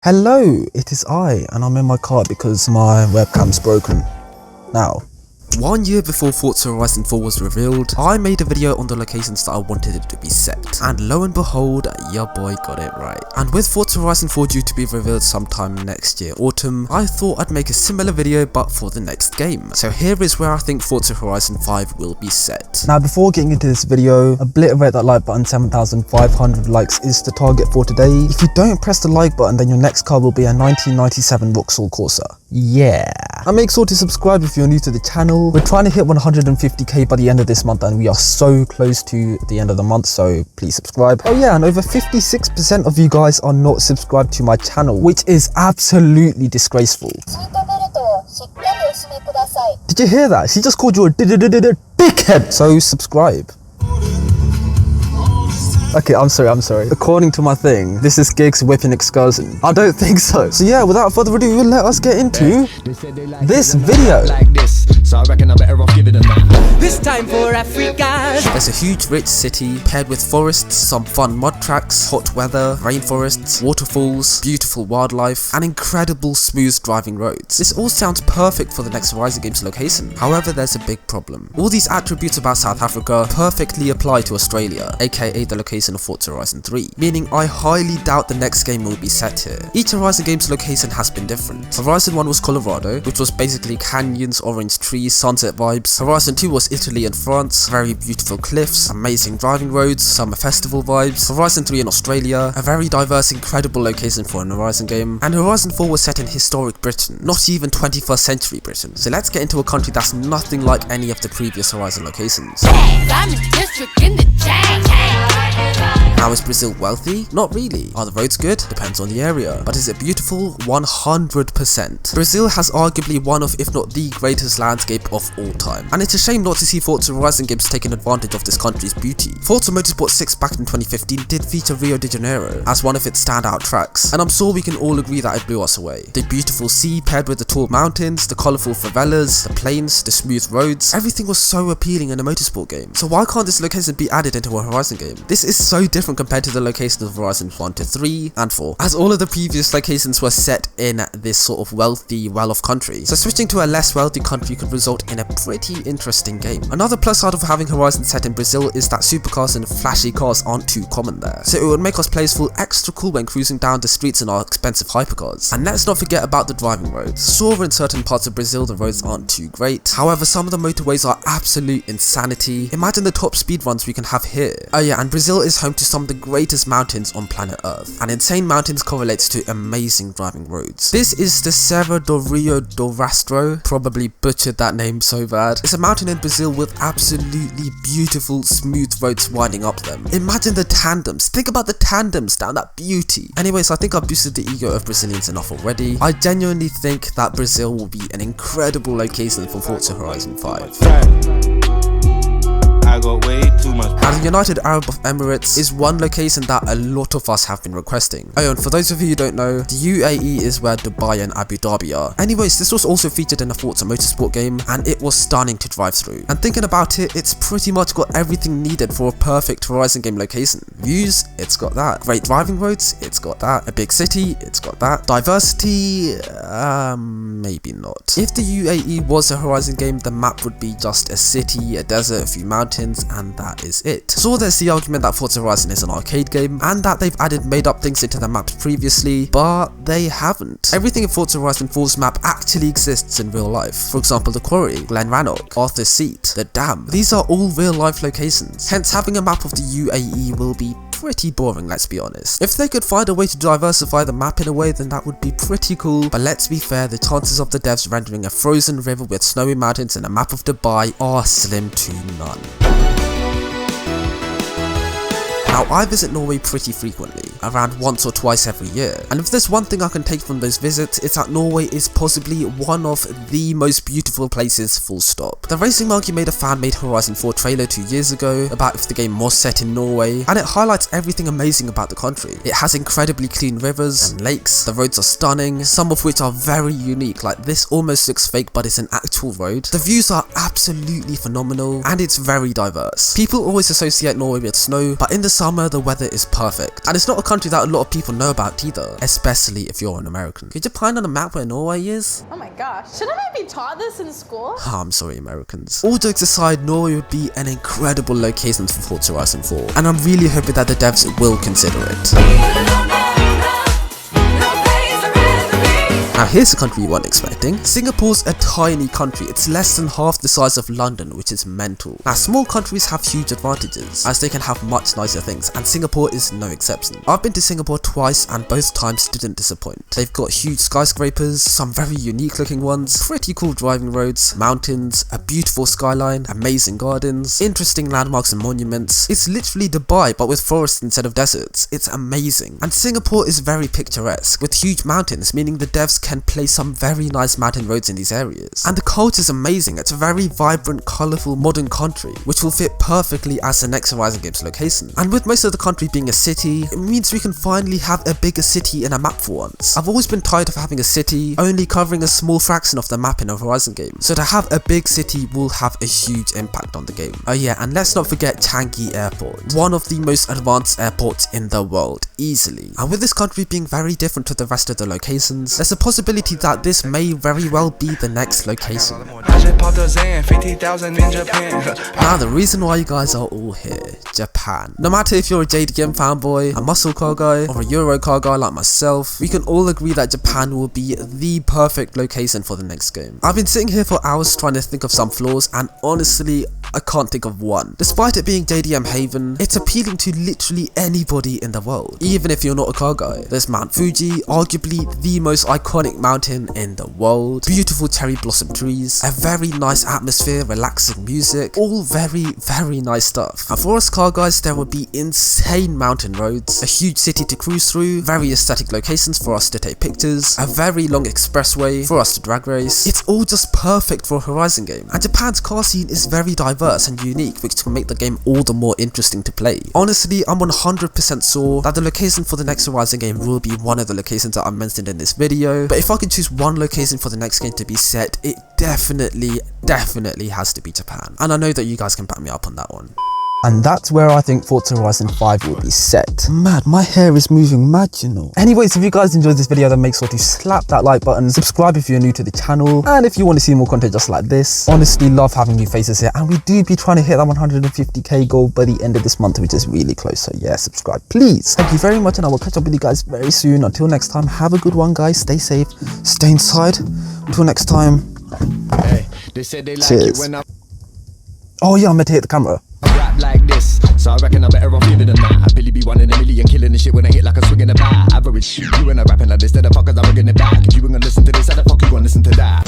Hello, it is I, and I'm in my car because my webcam's broken. Now, 1 year before Forza Horizon 4 was revealed, I made a video on the locations that I wanted it to be set, and lo and behold, your boy got it right. And with Forza Horizon 4 due to be revealed sometime next year autumn, I thought I'd make a similar video but for the next game. So here is where I think Forza Horizon 5 will be set. Now before getting into this video, obliterate that like button. 7,500 likes is the target for today. If you don't press the like button, then your next car will be a 1997 Vauxhall Corsa. Yeah. And make sure to subscribe if you're new to the channel. We're trying to hit 150k by the end of this month and we are so close to the end of the month, so please subscribe. Oh yeah, and over 56% of you guys are not subscribed to my channel, which is absolutely disgraceful. Did you hear that? She just called you a dickhead. So subscribe. Okay, I'm sorry. According to my thing, this is Gig's whipping excursion. I don't think so. So yeah, without further ado, let us get into this video. So I reckon I better off giving them that. This time for Africa. There's a huge rich city paired with forests, some fun mud tracks, hot weather, rainforests, waterfalls, beautiful wildlife, and incredible smooth driving roads. This all sounds perfect for the next Horizon game's location. However, there's a big problem. All these attributes about South Africa perfectly apply to Australia, aka the location of Forza Horizon 3, meaning I highly doubt the next game will be set here. Each Horizon game's location has been different. Horizon 1 was Colorado, which was basically canyons, orange trees, sunset vibes. Horizon 2 was Italy and France, very beautiful cliffs, amazing driving roads, summer festival vibes. Horizon 3 in Australia, a very diverse, incredible location for an Horizon game. And Horizon 4 was set in historic Britain, not even 21st century Britain. So let's get into a country that's nothing like any of the previous Horizon locations. Now, is Brazil wealthy? Not really. Are the roads good? Depends on the area. But is it beautiful? 100%. Brazil has arguably one of, if not the greatest landscape of all time. And it's a shame not to see Forza Horizon games taking advantage of this country's beauty. Forza Motorsport 6 back in 2015 did feature Rio de Janeiro as one of its standout tracks. And I'm sure we can all agree that it blew us away. The beautiful sea paired with the tall mountains, the colourful favelas, the plains, the smooth roads. Everything was so appealing in a motorsport game. So why can't this location be added into a Horizon game? This is so different compared to the locations of Horizon 1 to 3 and 4, as all of the previous locations were set in this sort of wealthy, well-off country. So switching to a less wealthy country could result in a pretty interesting game. Another plus side of having Horizon set in Brazil is that supercars and flashy cars aren't too common there, so it would make us players feel extra cool when cruising down the streets in our expensive hypercars. And let's not forget about the driving roads. Sure, in certain parts of Brazil the roads aren't too great, however some of the motorways are absolute insanity. Imagine the top speed runs we can have here. Oh yeah, and Brazil is home to some of the greatest mountains on planet Earth, and insane mountains correlates to amazing driving roads. This is the Serra do Rio do Rastro, probably butchered that name so bad. It's a mountain in Brazil with absolutely beautiful smooth roads winding up them. Imagine the tandems, think about the tandems down that beauty. Anyways, I think I've boosted the ego of Brazilians enough already. I genuinely think that Brazil will be an incredible location for Forza Horizon 5. I got way too much. Now, the United Arab Emirates is one location that a lot of us have been requesting. Oh, and for those of you who don't know, the UAE is where Dubai and Abu Dhabi are. Anyways, this was also featured in a Forza Motorsport game, and it was stunning to drive through. And thinking about it, it's pretty much got everything needed for a perfect Horizon game location. Views, it's got that. Great driving roads, it's got that. A big city, it's got that. Diversity, maybe not. If the UAE was a Horizon game, the map would be just a city, a desert, a few mountains, and that is it. So there's the argument that Forza Horizon is an arcade game and that they've added made up things into the maps previously, but they haven't. Everything in Forza Horizon 4's map actually exists in real life. For example, the quarry, Glenrannoch, Arthur's Seat, the dam. These are all real life locations. Hence, having a map of the UAE will be pretty boring, let's be honest. If they could find a way to diversify the map in a way, then that would be pretty cool, but let's be fair, the chances of the devs rendering a frozen river with snowy mountains and a map of Dubai are slim to none. Now, I visit Norway pretty frequently, around once or twice every year, and if there's one thing I can take from those visits, it's that Norway is possibly one of the most beautiful places, full stop. The Racing Monkey made a fan-made Horizon 4 trailer 2 years ago about if the game was set in Norway, and it highlights everything amazing about the country. It has incredibly clean rivers and lakes, the roads are stunning, some of which are very unique, like this almost looks fake but it's an actual road. The views are absolutely phenomenal, and it's very diverse. People always associate Norway with snow, but in the summer the weather is perfect, and it's not a country that a lot of people know about either, especially if you're an American. Could you find on a map where Norway is? Oh my gosh, shouldn't I be taught this in school? I'm sorry, Americans. All jokes aside, Norway would be an incredible location for Forza Horizon 4, and I'm really hoping that the devs will consider it. Now here's a country you weren't expecting. Singapore's a tiny country. It's less than half the size of London, which is mental. Now small countries have huge advantages, as they can have much nicer things, and Singapore is no exception. I've been to Singapore twice and both times didn't disappoint. They've got huge skyscrapers, some very unique looking ones, pretty cool driving roads, mountains, a beautiful skyline, amazing gardens, interesting landmarks and monuments. It's literally Dubai but with forests instead of deserts. It's amazing. And Singapore is very picturesque, with huge mountains, meaning the devs can place some very nice mountain roads in these areas. And the culture is amazing. It's a very vibrant, colourful, modern country, which will fit perfectly as the next Horizon game's location. And with most of the country being a city, it means we can finally have a bigger city in a map for once. I've always been tired of having a city only covering a small fraction of the map in a Horizon game, so to have a big city will have a huge impact on the game. Oh yeah, and let's not forget Changi Airport, one of the most advanced airports in the world, easily. And with this country being very different to the rest of the locations, there's a possibility that this may very well be the next location. Now the reason why you guys are all here, Japan. No matter if you're a JDM fanboy, a muscle car guy, or a Euro car guy like myself, we can all agree that Japan will be the perfect location for the next game. I've been sitting here for hours trying to think of some flaws, and honestly, I can't think of one. Despite it being JDM Haven, it's appealing to literally anybody in the world, even if you're not a car guy. There's Mount Fuji, arguably the most iconic mountain in the world, beautiful cherry blossom trees, a very nice atmosphere, relaxing music, all very nice stuff. And for us car guys, there would be insane mountain roads, a huge city to cruise through, very aesthetic locations for us to take pictures, a very long expressway for us to drag race. It's all just perfect for a Horizon game, and Japan's car scene is very diverse and unique, which can make the game all the more interesting to play. Honestly, I'm 100% sure that the location for the next Horizon game will be one of the locations that I mentioned in this video, but if I could choose one location for the next game to be set, it definitely has to be Japan. And I know that you guys can back me up on that one. And that's where I think Forza Horizon 5 will be set. Mad, my hair is moving mad, you know. Anyways, if you guys enjoyed this video, then make sure to slap that like button, subscribe if you're new to the channel, and if you want to see more content just like this. Honestly, love having new faces here, and we do be trying to hit that 150k goal by the end of this month, which is really close, so yeah, subscribe please. Thank you very much, and I will catch up with you guys very soon. Until next time, have a good one guys, stay safe, stay inside. Until next time, hey, they said they like cheers. Oh yeah, I'm meant to hit the camera. Like this, so I reckon I'm better off living than that. I Billy be 1 in a million, killing the shit when I hit like a swing in a bat. Average, you and I rapping like this, then the fuckers I'm bringing it back. If you ain't gonna listen to this, how the fuck you gonna listen to that?